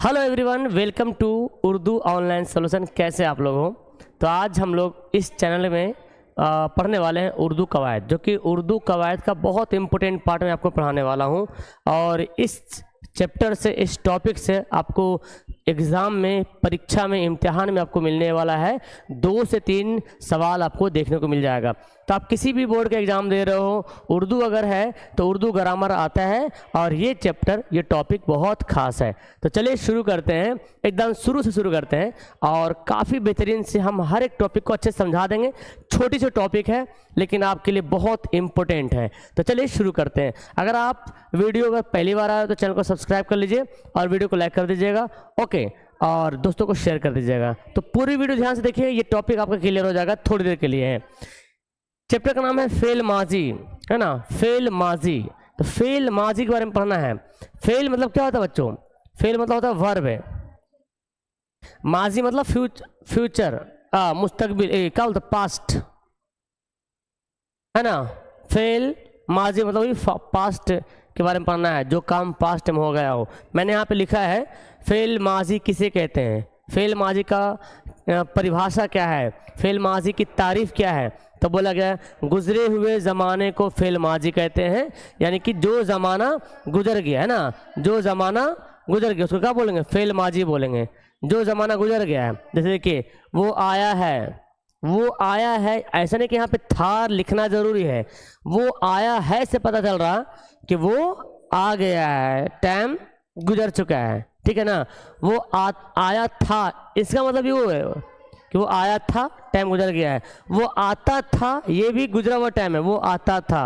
Hello everyone, welcome to Urdu online solution. कैसे आप लोग हो? तो आज हम लोग इस चैनल में पढ़ने वाले हैं उर्दू कवायद, जो कि उर्दू कवायद का बहुत इंपॉर्टेंट पार्ट मैं आपको पढ़ाने वाला हूं। और इस चैप्टर से, इस टॉपिक से आपको एग्ज़ाम में, परीक्षा में, इम्तिहान में आपको मिलने वाला है 2 से 3 सवाल आपको देखने को मिल जाएगा। तो आप किसी भी बोर्ड का एग्ज़ाम दे रहे हो, उर्दू अगर है तो उर्दू ग्रामर आता है और ये चैप्टर, ये टॉपिक बहुत ख़ास है। तो चलिए शुरू करते हैं, एकदम शुरू से शुरू करते हैं और काफ़ी बेहतरीन से हम हर एक टॉपिक को अच्छे से समझा देंगे। छोटी सी टॉपिक है लेकिन आपके लिए बहुत इंपॉर्टेंट है। तो चलिए शुरू करते हैं। अगर आप वीडियो अगर पहली बार आए तो चैनल को सब्सक्राइब कर लीजिए और वीडियो को लाइक कर दीजिएगा, ओके, और दोस्तों को शेयर कर दीजिएगा। तो पूरी वीडियो ध्यान से देखिए, ये टॉपिक आपका क्लियर हो जाएगा, थोड़ी देर के लिए है। चैप्टर का नाम है फेल माजी, है ना, फेल माजी। तो फेल माजी के बारे में पढ़ना है। फेल मतलब क्या होता है बच्चों? फेल मतलब होता है वर्ब है। माजी मतलब फ्यूचर, मुस्तकबिल, क्या बोलते, पास्ट, है ना। फेल माजी मतलब पास्ट के बारे में पढ़ना है, जो काम पास्ट में हो गया हो। मैंने यहाँ पे लिखा है फेल माजी किसे कहते हैं, फेल माजी का परिभाषा क्या है, फेल माजी की तारीफ क्या है। तो बोला गया गुजरे हुए ज़माने को फेल माजी कहते हैं, यानी कि जो ज़माना गुजर गया है ना, जो ज़माना गुजर गया उसको क्या बोलेंगे? फेल माजी बोलेंगे। जो ज़माना गुजर गया है, जैसे देखिए वो आया है, वो आया है, ऐसा नहीं कि यहाँ पे था लिखना ज़रूरी है। वो आया है से पता चल रहा कि वो आ गया है, टाइम गुजर चुका है, ठीक है ना। वो आया था, इसका मतलब ये है कि वो आया था, टाइम गुजर गया है। वो आता था, ये भी गुजरा हुआ टाइम है, वो आता था।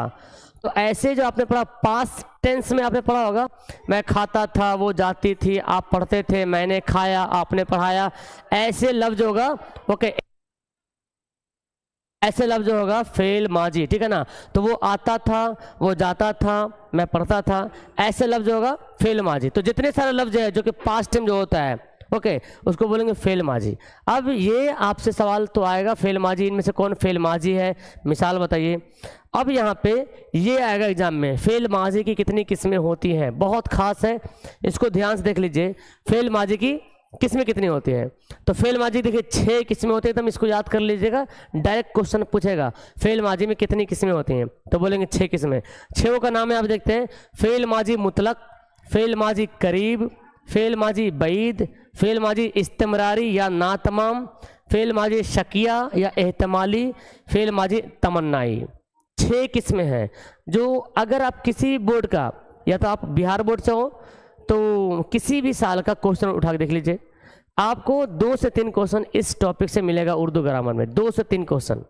तो ऐसे जो आपने पढ़ा, पास्ट टेंस में आपने पढ़ा होगा, मैं खाता था, वो जाती थी, आप पढ़ते थे, मैंने खाया, आपने पढ़ाया, ऐसे लफ्ज होगा, ओके, ऐसे लफ्ज होगा फेल माजी, ठीक है ना। तो वो आता था, वो जाता था, मैं पढ़ता था, ऐसे लफ्ज होगा फेल माजी। तो जितने सारे लफ्ज है जो कि पास्ट टाइम जो होता है, ओके, उसको बोलेंगे फेल माजी। अब ये आपसे सवाल तो आएगा, फेल माजी इनमें से कौन फेल माजी है, मिसाल बताइए। अब यहाँ पे ये आएगा एग्जाम में, फेल माजी की कितनी किस्में होती हैं, बहुत खास है, इसको ध्यान से देख लीजिए। फेल माजी की किस्में कितनी होती है? तो फेल माजी देखिए 6 किस्में होती है, तो इसको याद कर लीजिएगा, डायरेक्ट क्वेश्चन पूछेगा फेल माजी में कितनी किस्में होती हैं, तो बोलेंगे 6 किस्में। 6 का नाम है, आप देखते हैं, फेल माजी मुतलक, फेल माजी करीब, फेल माजी बईद, फेल माजी इस्तिमरारी या ना तमाम, फेल माजी शकिया या एहतमाली, फेल माजी तमन्नाई। 6 किस्में हैं जो अगर आप किसी बोर्ड का, या तो आप बिहार बोर्ड से हो तो किसी भी साल का क्वेश्चन उठा के देख लीजिए, आपको 2 से 3 क्वेश्चन इस टॉपिक से मिलेगा उर्दू ग्रामर में, 2 से 3 क्वेश्चन,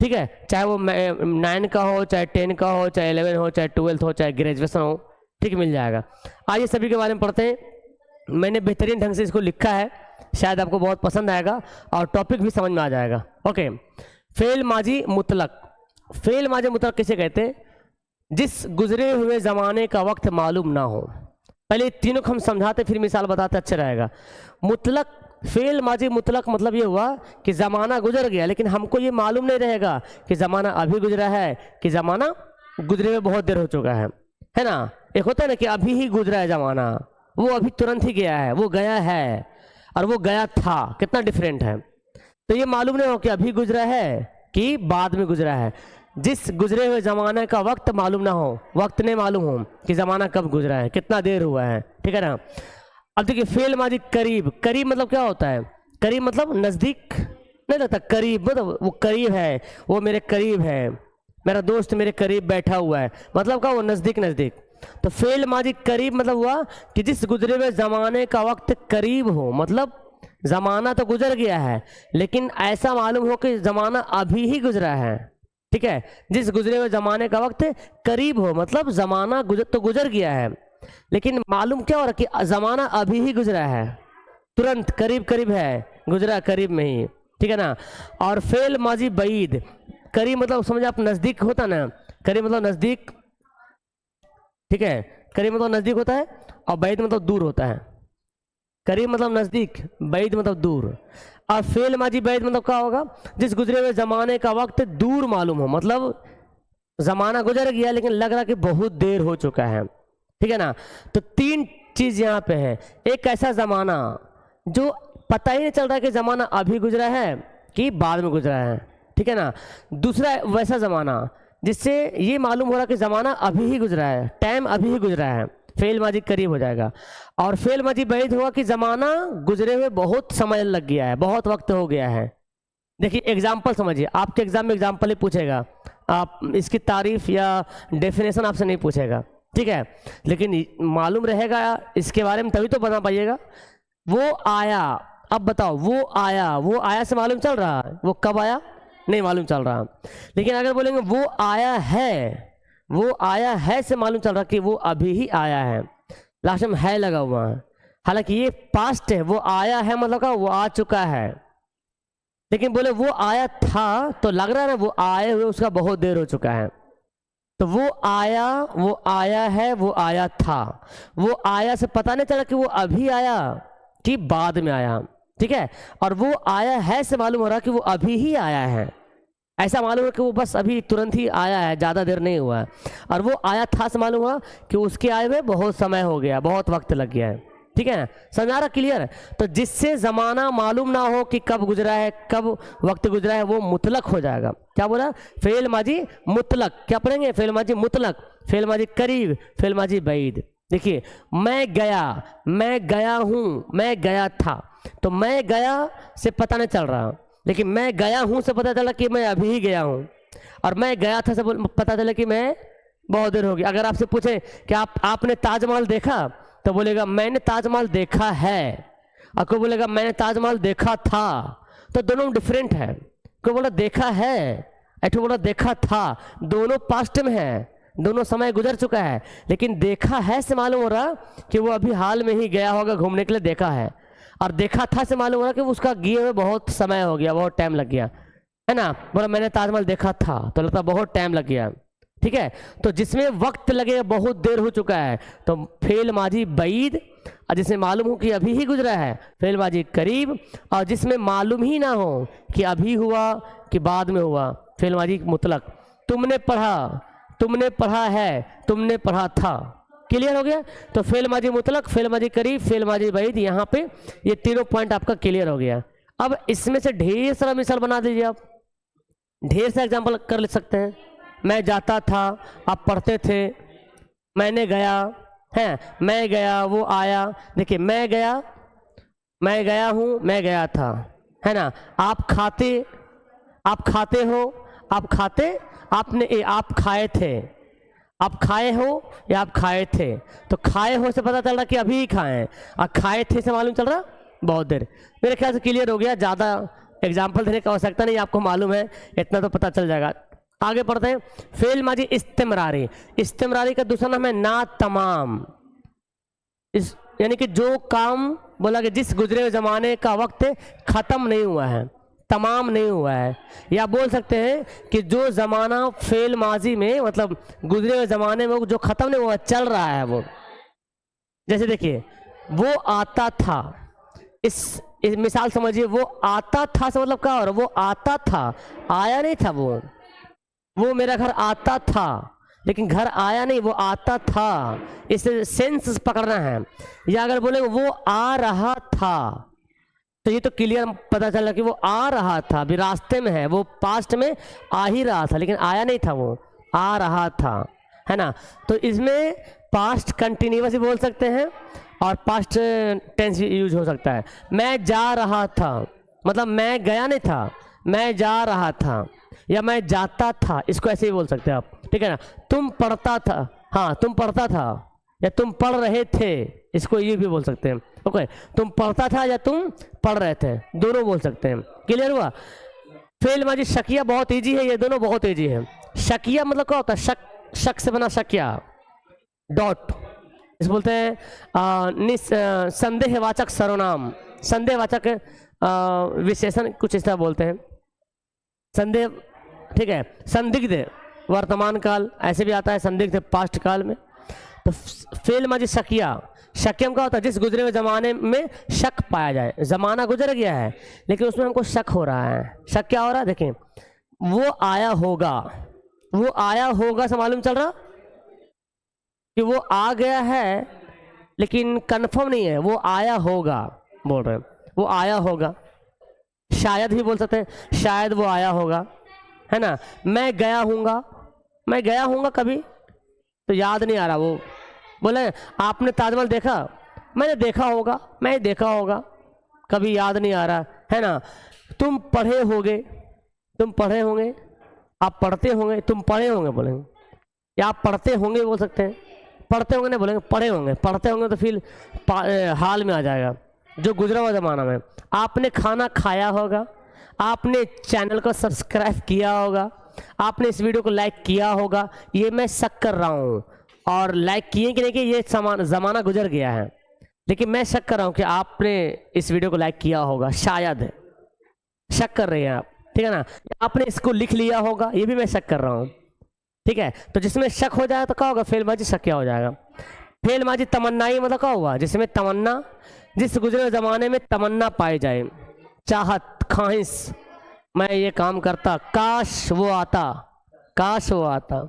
ठीक है। चाहे वो 9 का हो, चाहे 10 का हो, चाहे 11 हो, चाहे 12 हो, चाहे ग्रेजुएशन हो, ठीक मिल जाएगा। आइए सभी के बारे में पढ़ते हैं। मैंने बेहतरीन ढंग से इसको लिखा है, शायद आपको बहुत पसंद आएगा और टॉपिक भी समझ में आ जाएगा, ओके। फेल माजी मुतलक, फेल माजी मुतलक किसे कहते हैं? जिस गुजरे हुए ज़माने का वक्त मालूम ना हो। पहले तीनों को हम समझाते फिर मिसाल बताते, अच्छा रहेगा। मुतलक, फेल माजी मुतलक मतलब ये हुआ कि ज़माना गुजर गया, लेकिन हमको ये मालूम नहीं रहेगा कि ज़माना अभी गुजरा है कि ज़माना गुजरे हुए बहुत देर हो चुका है ना। एक होता है ना कि अभी ही गुजरा है ज़माना, वो अभी तुरंत ही गया है, वो गया है, और वो गया था, कितना डिफरेंट है। तो ये मालूम नहीं हो कि अभी गुजरा है कि बाद में गुजरा है। जिस गुजरे हुए ज़माने का वक्त मालूम ना हो, वक्त नहीं मालूम हो कि ज़माना कब गुजरा है, कितना देर हुआ है, ठीक है ना। अब देखिए फेल माजी करीब, करीब मतलब क्या होता है? करीब मतलब नज़दीक नहीं लगता, करीब मतलब वो करीब है, वो मेरे करीब है, मेरा दोस्त मेरे करीब बैठा हुआ है, मतलब क्या, वो नज़दीक नज़दीक। तो फेल माजी करीब मतलब हुआ कि जिस गुजरे हुए ज़माने का वक्त करीब हो, मतलब ज़माना तो गुजर गया है लेकिन ऐसा मालूम हो कि ज़माना अभी ही गुजरा है, ठीक है। जिस गुजरे हुए ज़माने का वक्त करीब हो, मतलब ज़माना गुजर गया है लेकिन मालूम क्या हो रहा कि ज़माना अभी ही गुजरा है, तुरंत करीब करीब है, गुजरा करीब में ही, ठीक है ना। और फेल माजी बईद, करीब मतलब समझे आप, नज़दीक होता ना, करीब मतलब नज़दीक, ठीक है, करीब मतलब नज़दीक होता है, और बईद मतलब दूर होता है। करीब मतलब नज़दीक, बईद मतलब दूर। और फेल माजी बैद मतलब क्या होगा? जिस गुजरे हुए ज़माने का वक्त दूर मालूम हो, मतलब ज़माना गुजर गया लेकिन लग रहा कि बहुत देर हो चुका है, ठीक है ना। तो 3 चीज़ यहाँ पे है, एक ऐसा ज़माना जो पता ही नहीं चल रहा कि ज़माना अभी गुजरा है कि बाद में गुजरा है, ठीक है ना। दूसरा वैसा ज़माना जिससे ये मालूम हो रहा कि ज़माना अभी ही गुजरा है, टाइम अभी ही गुजरा है, फेल माजी करीब हो जाएगा। और फेल माजी बैद हुआ कि ज़माना गुजरे हुए बहुत समय लग गया है, बहुत वक्त हो गया है। देखिए एग्जाम्पल समझिए, आपके एग्जाम में एग्जाम्पल ही पूछेगा, आप इसकी तारीफ या डेफिनेशन आपसे नहीं पूछेगा, ठीक है, लेकिन मालूम रहेगा इसके बारे में तभी तो बता पाइएगा। वो आया, अब बताओ वो आया से मालूम चल रहा है, वो कब आया नहीं मालूम चल रहा। लेकिन अगर बोलेंगे वो आया है से मालूम चल रहा कि वो अभी ही आया है, लास्ट में है लगा हुआ है, हालांकि ये पास्ट है, वो आया है मतलब का वो आ चुका है। लेकिन बोले वो आया था तो लग रहा है ना वो आए हुए उसका बहुत देर हो चुका है। तो वो आया है, वो आया था, वो आया से पता नहीं चला कि वो अभी आया कि बाद में आया, ठीक है। और वो आया है से मालूम हो रहा कि वो अभी ही आया है, ऐसा मालूम है कि वो बस अभी तुरंत ही आया है, ज़्यादा देर नहीं हुआ है। और वो आया था से मालूम हुआ कि उसके आए हुए बहुत समय हो गया, बहुत वक्त लग गया है, ठीक है ना, समझा रहा, क्लियर है। तो जिससे ज़माना मालूम ना हो कि कब गुजरा है, कब वक्त गुजरा है, वो मुतलक हो जाएगा। क्या बोला, फेल माजी मुतलक, क्या पढ़ेंगे, फेल माजी मुतलक, फेल माजी करीब, फेल माजी बैद। देखिए मैं गया हूँ, मैं गया था, तो मैं गया से पता नहीं चल रहा, लेकिन मैं गया हूँ से पता चला कि मैं अभी ही गया हूँ। और मैं गया था से पता चला कि मैं बहुत देर हो गई। अगर आपसे पूछे कि आपने ताजमहल देखा, तो बोलेगा मैंने ताजमहल देखा है, और कोई बोलेगा मैंने ताजमहल देखा था, तो दोनों डिफरेंट है। कोई बोला देखा है, ऐठो बोला देखा था, दोनों पास्ट में है, दोनों समय गुजर चुका है। लेकिन देखा है से मालूम हो रहा कि वो अभी हाल में ही गया होगा घूमने के लिए, देखा है। और देखा था से मालूम हो रहा कि उसका गए हुए बहुत समय हो गया, बहुत टाइम लग गया, है ना। बोला मैंने ताजमहल देखा था तो लगता बहुत टाइम लग गया, ठीक है। तो जिसमें वक्त लगे बहुत देर हो चुका है तो फेल माजी बैद, और जिसमें मालूम हो कि अभी ही गुजरा है फेल माजी करीब, और जिसमें मालूम ही ना हो कि अभी हुआ कि बाद में हुआ फेल माजी मुतलक। तुमने पढ़ा है, तुमने पढ़ा था, क्लियर हो गया। तो फेल माजी मुतलक, फेल माजी करीब, फेल माजी बैद, यहाँ पे ये तीनों पॉइंट आपका क्लियर हो गया। अब इसमें से ढेर सारा मिसाल बना दीजिए, आप ढेर सा एग्जाम्पल कर ले सकते हैं। मैं जाता था, आप पढ़ते थे, मैंने गया है, मैं गया, वो आया। देखिए मैं गया हूँ, मैं गया था, है ना। आप खाते हो, आप खाए थे, आप खाए हो या आप खाए थे। तो खाए हो से पता चल रहा कि अभी ही खाए हैं, और खाए थे से मालूम चल रहा बहुत देर। मेरे ख्याल से क्लियर हो गया, ज़्यादा एग्जाम्पल देने की आवश्यकता नहीं, आपको मालूम है इतना तो पता चल जाएगा। आगे पढ़ते हैं। फेल माजी इस्तिमरारी का दूसरा नाम है ना तमाम। इस यानी कि जो काम बोला कि जिस गुजरे हुए ज़माने का वक्त ख़त्म नहीं हुआ है, तमाम नहीं हुआ है, या बोल सकते हैं कि जो ज़माना फेल माजी में मतलब गुजरे हुए ज़माने में जो ख़त्म नहीं हुआ चल रहा है वो। जैसे देखिए वो आता था, इस मिसाल समझिए, वो आता था से मतलब क्या हो रहा, वो आता था, आया नहीं था। वो मेरा घर आता था, लेकिन घर आया नहीं, वो आता था, इसे सेंस पकड़ना है। या अगर बोले वो आ रहा था, तो ये तो क्लियर पता चला कि वो आ रहा था, अभी रास्ते में है, वो पास्ट में आ ही रहा था, लेकिन आया नहीं था, वो आ रहा था, है ना। तो इसमें पास्ट कंटिन्यूअस भी बोल सकते हैं और पास्ट टेंस यूज हो सकता है। मैं जा रहा था मतलब मैं गया नहीं था, मैं जा रहा था, या मैं जाता था, इसको ऐसे ही बोल सकते हैं आप, ठीक है ना। तुम पढ़ता था, हाँ तुम पढ़ता था, या तुम पढ़ रहे थे, इसको ये भी बोल सकते हैं। ओके, तुम पढ़ता था या तुम पढ़ रहे थे, दोनों बोल सकते हैं। क्लियर हुआ। फेल माजी शकिया बहुत इजी है, ये दोनों बहुत इजी है। शकिया मतलब क्या होता है, शक से बना शकिया, डॉट, इस बोलते हैं संदेहवाचक सर्वनाम, संदेहवाचक विशेषण, कुछ इस तरह बोलते हैं। संदेह, ठीक है। संदिग्ध वर्तमान काल ऐसे भी आता है, संदिग्ध पास्ट काल में। तो फेल माजी शकिया, शकियम का होता है जिस गुजरे हुए ज़माने में शक पाया जाए, ज़माना गुजर गया है लेकिन उसमें हमको शक हो रहा है। शक क्या हो रहा है, देखें वो आया होगा से मालूम चल रहा कि वो आ गया है लेकिन कंफर्म नहीं है, वो आया होगा बोल रहे हैं, वो आया होगा, शायद भी बोल सकते हैं, शायद वो आया होगा, है ना। मैं गया हूँगा कभी, तो याद नहीं आ रहा। वो बोले आपने ताजमहल देखा, मैंने देखा होगा, कभी याद नहीं आ रहा, है ना। तुम पढ़े होंगे, आप पढ़ते होंगे, तुम पढ़े होंगे बोलेंगे, या आप पढ़ते होंगे बोल सकते हैं, पढ़ते होंगे नहीं बोलेंगे, पढ़ते होंगे तो फिर हाल में आ जाएगा, जो गुजरा हुआ ज़माना में। आपने खाना खाया होगा, आपने चैनल को सब्सक्राइब किया होगा, आपने इस वीडियो को लाइक किया होगा, ये मैं शक कर रहा हूँ। और लाइक किए कि नहीं कि ये ज़माना गुजर गया है, लेकिन मैं शक कर रहा हूँ कि आपने इस वीडियो को लाइक किया होगा, शायद शक कर रहे हैं आप, ठीक है ना। आपने इसको लिख लिया होगा, ये भी मैं शक कर रहा हूँ, ठीक है। तो जिसमें शक हो जाएगा तो क्या होगा, फेल माजी शक क्या हो जाएगा। फेल माजी तमन्नाई मतलब क्या हुआ, जिसमें तमन्ना, जिस गुजरे ज़माने में तमन्ना पाई जाए, चाहत, ख्वाहिश, मैं ये काम करता, काश वो आता,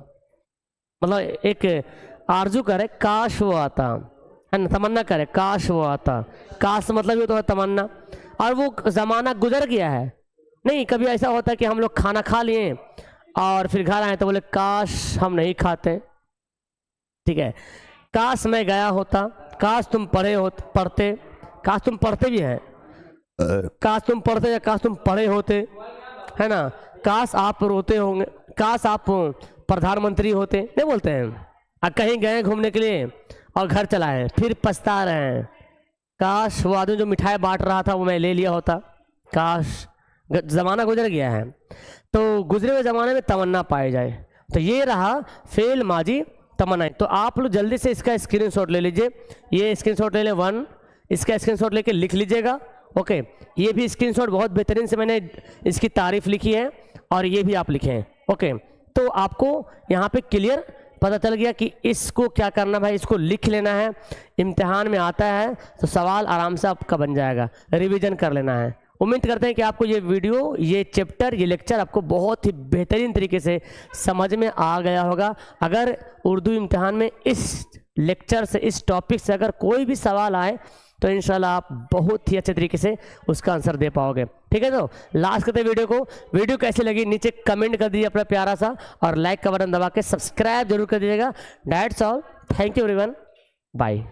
मतलब एक आरजू करे, काश वो आता, है ना, तमन्ना करे, काश वो आता। काश मतलब ये तो है तमन्ना, और वो ज़माना गुजर गया है। नहीं, कभी ऐसा होता है कि हम लोग खाना खा लिए और फिर घर आए तो बोले काश हम नहीं खाते, ठीक है। काश मैं गया होता, काश तुम पढ़ते, काश तुम पढ़ते भी हैं, काश तुम पढ़ते या काश तुम पढ़े होते, है ना। काश आप रोते होंगे, काश आप प्रधानमंत्री होते, नहीं बोलते हैं। कहीं गए घूमने के लिए और घर चलाए, फिर पछता रहे हैं, काश वो आदमी जो मिठाई बांट रहा था वो मैं ले लिया होता, काश। ज़माना गुजर गया है, तो गुजरे हुए ज़माने में तमन्ना पाई जाए, तो ये रहा फेल माजी तमन्नाएं। तो आप लोग जल्दी से इसका स्क्रीनशॉट ले लीजिए, ये स्क्रीनशॉट ले लें 1, इसका स्क्रीनशॉट लेके लिख लीजिएगा, ओके। ये भी स्क्रीनशॉट बहुत बेहतरीन से मैंने इसकी तारीफ लिखी है, और ये भी आप लिखें, ओके। तो आपको यहाँ पे क्लियर पता चल गया कि इसको क्या करना भाई, इसको लिख लेना है, इम्तिहान में आता है तो सवाल आराम से आपका बन जाएगा, रिवीजन कर लेना है। उम्मीद करते हैं कि आपको ये वीडियो, ये चैप्टर, ये लेक्चर आपको बहुत ही बेहतरीन तरीके से समझ में आ गया होगा। अगर उर्दू इम्तिहान में इस लेक्चर से, इस टॉपिक से अगर कोई भी सवाल आए तो इंशाल्लाह आप बहुत ही अच्छे तरीके से उसका आंसर दे पाओगे, ठीक है। तो लास्ट करते वीडियो कैसी लगी नीचे कमेंट कर दीजिए अपना प्यारा सा, और लाइक का बटन दबा के सब्सक्राइब जरूर कर दीजिएगा। That's all, thank you everyone, bye.